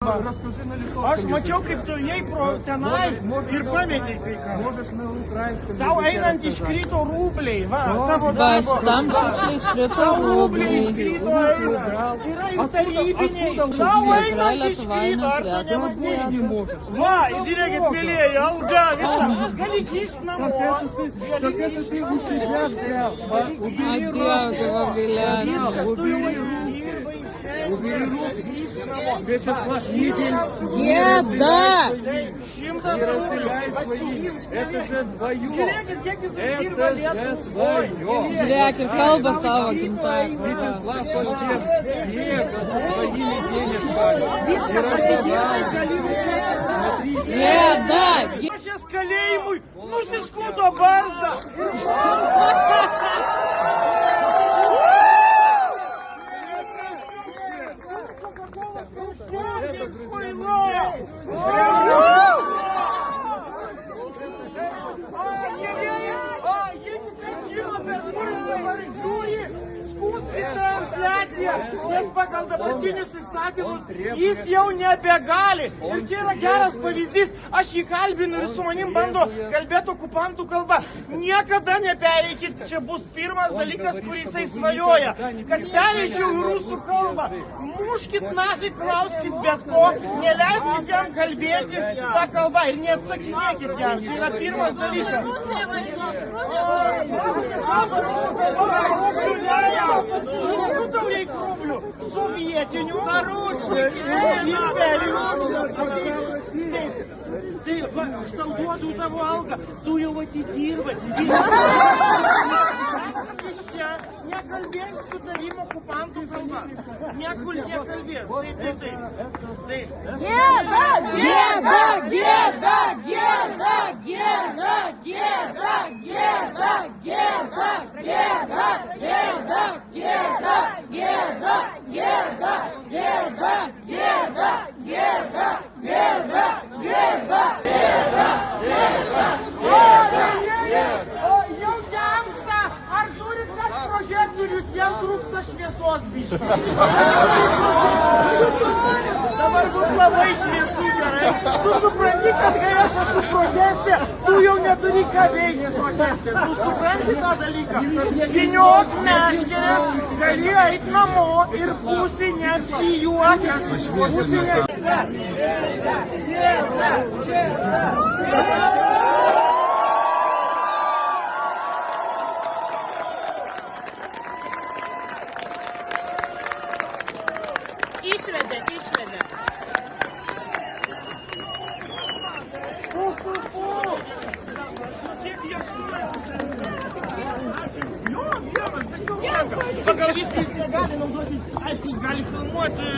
kalba. Aš mačiau, kaip tu jai pro tenai ir pametei kai ką. Tau einant iškrito rubliai. Va, tavo darbo. Tam čia iškrito Tau rubliai rubliai. iškrito eina. Yra ir tarybiniai. Tau einant iškrito, ar tu nematei? Va, žiūrėkit, mėlyje, alga visa. Gali kišt namo. Gėda! Это же твое. Žiūrėk, ir kalba savo gimtąją. Вячеслав Павлов приехал со своими денежками. Gėda! Aš jas kalėjimui nusiskuto barzdą. Nes pagal dabartinius įstatymus jis jau nebegali. Ir čia yra geras pavyzdys. Aš jį kalbinu ir su manim bando kalbėti okupantų kalba. Niekada nepereikit. Čia bus pirmas dalykas, kurį jisai svajoja. Kad pereičiau į rusų kalbą. Muškit nafig, klauskit bet ko. Neleiskit jam kalbėti tą kalbą ir neatsakinėkit jam. Čia yra pirmas dalykas. Sovietinių narūčių imperijų. Taip, aš tau duodu tavo algą, tu jau atidirbai. Iš čia nekalbės su tavim okupantų kalba. Nekalbės. Taip. Gėda! Gėda! Gėda! Gėda! Gėda! Gėda! Gėda! Gėda! Gėda! Gėda! Gėda! Gėda! Gėda! Gėda! Gėda! Gėda! Gėda! Gėda! O jau temsta, ar turit kas prožektorius, jam trūksta šviesos biškį. Dabar bus labai šviesu, gerai. Tu supranti, kad kai aš esu proteste, tu jau neturi ką veikti proteste. Tu supranti tą dalyką. Vyniok meškerės, gali eit namo ir būsi neapsijuokęs. Būsi Išvedė. Pagal viską jis negali naudoti, aišku, jis gali filmuoti.